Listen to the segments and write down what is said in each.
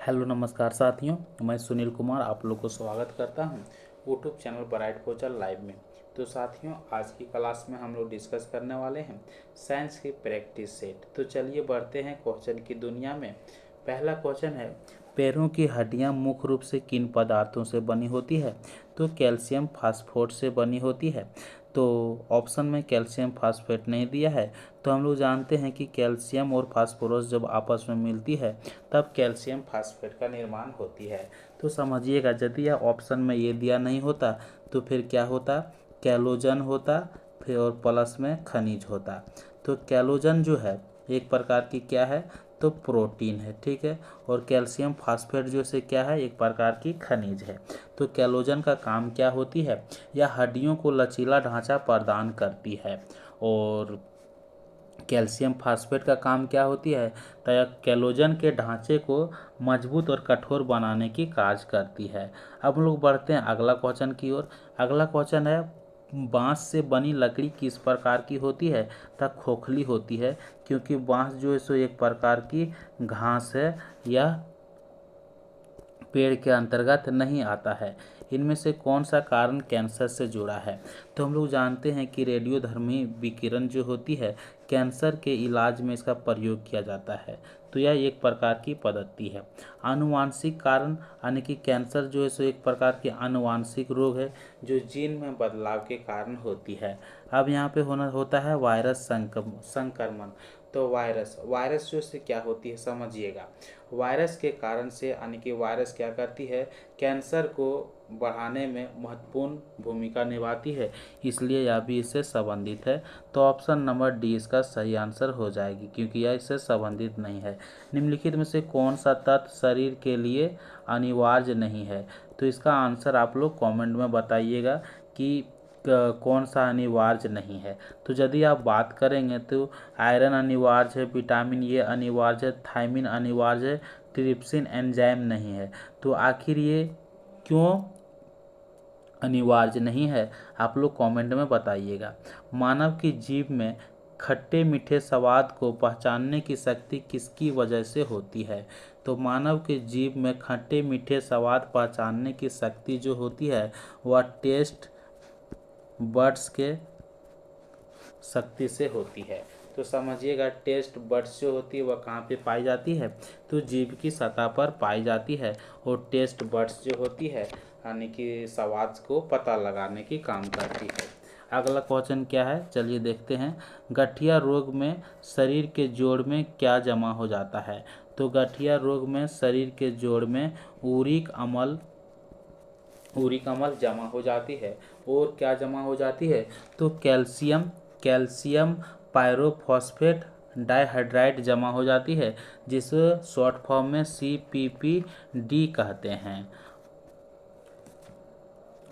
Hello नमस्कार साथियों, मैं सुनील कुमार आप लोग को स्वागत करता हूं YouTube channel bright future live में। तो साथियों, आज की क्लास में हम लोग डिस्कस करने वाले हैं साइंस की प्रैक्टिस सेट। तो चलिए बढ़ते हैं क्वेश्चन की दुनिया में। पहला क्वेश्चन है, पैरों की हड्डियां मुख्य रूप से किन पदार्थों से बनी होती है? तो कैल्शियम फास्फोरेट से बनी होती है। तो ऑप्शन में कैल्शियम फास्फेट नहीं दिया है। तो हम लोग जानते हैं कि कैल्शियम और फास्फोरस जब आपस में मिलती है तब कैल्शियम फास्फेट का निर्माण होती है। तो समझिएगा, यदि यह ऑप्शन में ये दिया नहीं होता तो फिर क्या होता? कैलोजन होता, फिर और प्लस में खनिज होता। तो कैलोजन जो है एक प्रकार की क्या है? तो प्रोटीन है, ठीक है। और कैल्शियम फास्फेट जो से क्या है? एक प्रकार की खनिज है। तो कैलोजन का काम क्या होती है? यह हड्डियों को लचीला ढांचा प्रदान करती है। और कैल्शियम फास्फेट का काम क्या होती है? तो यह कैलोजन के ढांचे को मजबूत और कठोर बनाने की कार्य करती है। अब हम लोग बढ़ते हैं अगला क्वेश्चन की ओर। अगला क्वेश्चन है, बांस से बनी लकड़ी किस प्रकार की होती है? तो खोखली होती है, क्योंकि बांस जो है सो एक प्रकार की घास है, यह पेड़ के अंतर्गत नहीं आता है। इनमें से कौन सा कारण कैंसर से जुड़ा है? तो हम लोग जानते हैं कि रेडियोधर्मी विकिरण जो होती है कैंसर के इलाज में इसका प्रयोग किया जाता है। तो यह एक प्रकार की पद्धति है। आनुवांशिक कारण यानी कि कैंसर जो है सो एक प्रकार की आनुवांशिक रोग है जो जीन में बदलाव के कारण होती है। अब यहाँ पे होता है वायरस संक्रमण। तो वायरस जो से क्या होती है समझिएगा। वायरस के कारण से यानी कि वायरस क्या करती है? कैंसर को बढ़ाने में महत्वपूर्ण भूमिका निभाती है, इसलिए यह भी इससे संबंधित है। तो ऑप्शन नंबर डी इसका सही आंसर हो जाएगी, क्योंकि यह इससे संबंधित नहीं है। निम्नलिखित में से कौन सा तत्व शरीर के लिए अनिवार्य नहीं है? तो इसका आंसर आप लोग कमेंट में बताइएगा कि कौन सा अनिवार्य नहीं है। तो यदि आप बात करेंगे तो आयरन अनिवार्य है, विटामिन ए अनिवार्य है, थायमिन अनिवार्य है, ट्रिप्सिन एंजाइम नहीं है। तो आखिर ये क्यों अनिवार्य नहीं है? आप लोग कमेंट में बताइएगा। मानव की जीभ में खट्टे मीठे स्वाद को पहचानने की शक्ति किसकी वजह से होती है? तो मानव के जीभ में खट्टे मीठे स्वाद पहचानने की शक्ति जो होती है वह टेस्ट बड्स के शक्ति से होती है। तो समझिएगा, टेस्ट बड्स जो होती है वह कहाँ पे पाई जाती है? तो जीभ की सतह पर पाई जाती है। और टेस्ट बड्स जो होती है यानी कि स्वाद को पता लगाने की काम करती है। अगला क्वेश्चन क्या है, चलिए देखते हैं। गठिया रोग में शरीर के जोड़ में क्या जमा हो जाता है? तो गठिया रोग में शरीर के जोड़ में यूरिक अम्ल जमा हो जाती है। और क्या जमा हो जाती है? तो कैल्शियम पायरोफॉस्फेट डाइहाइड्राइड जमा हो जाती है, जिसे शॉर्ट फॉर्म में CPPD कहते हैं,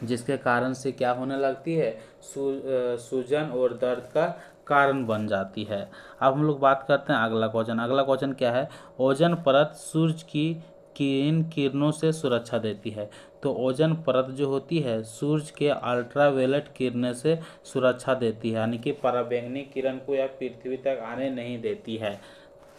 जिसके कारण से क्या होने लगती है? सूजन और दर्द का कारण बन जाती है। अब हम लोग बात करते हैं अगला क्वेश्चन। अगला क्वेश्चन क्या है? ओजोन परत सूरज की किन किरणों से सुरक्षा देती है? तो ओजोन परत जो होती है सूरज के अल्ट्रावायलेट किरणें से सुरक्षा देती है, यानी कि पराबैंगनी किरण को यह पृथ्वी तक आने नहीं देती है।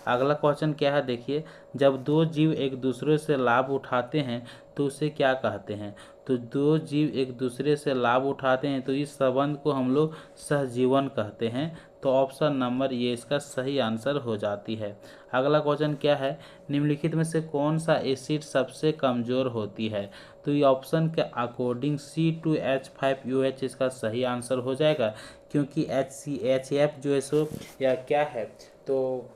अगला क्वेश्चन क्या है, देखिए। जब दो जीव एक दूसरे से लाभ उठाते हैं तो उसे क्या कहते हैं? तो दो जीव एक दूसरे से लाभ उठाते हैं तो इस संबंध को हम लोग सहजीवन कहते हैं। तो ऑप्शन नंबर ये इसका सही आंसर हो जाती है। अगला क्वेश्चन क्या है? निम्नलिखित में से कौन सा एसिड सबसे कमजोर होती है? तो ये ऑप्शन के अकॉर्डिंग C2H5OH इसका सही आंसर हो जाएगा, क्योंकि HCHF जो है सो या क्या है? तो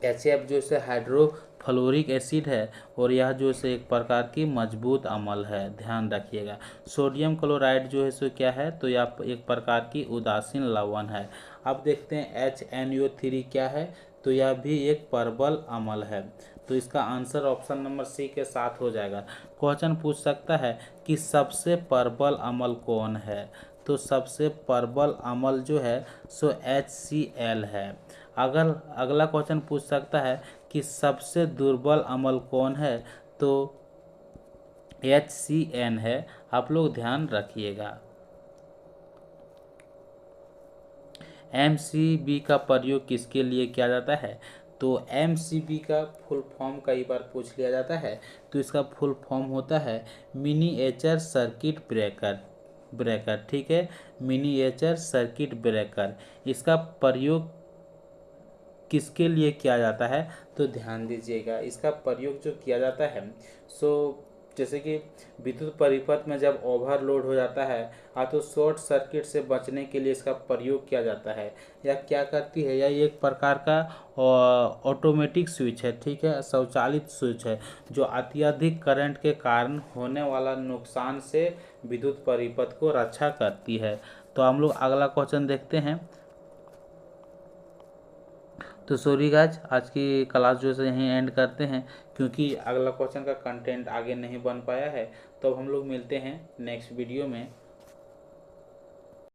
HF जो से हाइड्रोफ्लोरिक एसिड है और यह जो से एक प्रकार की मजबूत अम्ल है, ध्यान रखिएगा। सोडियम क्लोराइड जो है सो क्या है? तो यह एक प्रकार की उदासीन लवण है। अब देखते हैं HNO3 क्या है? तो यह भी एक प्रबल अम्ल है। तो इसका आंसर ऑप्शन नंबर सी के साथ हो जाएगा। क्वेश्चन पूछ सकता है कि सबसे प्रबल अम्ल कौन है? तो सबसे प्रबल अम्ल जो है सो HCl है। अगर अगला क्वेश्चन पूछ सकता है कि सबसे दुर्बल अम्ल कौन है? तो HCN है। आप लोग ध्यान रखिएगा। MCB का प्रयोग किसके लिए किया जाता है? तो MCB का फुल फॉर्म कई बार पूछ लिया जाता है। तो इसका फुल फॉर्म होता है मिनिएचर सर्किट ब्रेकर। ठीक है, मिनिएचर सर्किट ब्रेकर। इसका प्रयोग किसके लिए किया जाता है, तो ध्यान दीजिएगा, इसका प्रयोग जो किया जाता है सो जैसे कि विद्युत परिपथ में जब ओवरलोड हो जाता है तो शॉर्ट सर्किट से बचने के लिए इसका प्रयोग किया जाता है। या क्या करती है, यह एक प्रकार का ऑटोमेटिक स्विच है। ठीक है, स्वचालित स्विच है जो अत्यधिक करंट के कारण होने वाला नुकसान से विद्युत परिपथ को रक्षा करती है। तो हम लोग अगला क्वेश्चन देखते हैं। तो सॉरी गाइज, आज की क्लास जो है यहीं एंड करते हैं, क्योंकि अगला क्वेश्चन का कंटेंट आगे नहीं बन पाया है। तो अब हम लोग मिलते हैं नेक्स्ट वीडियो में।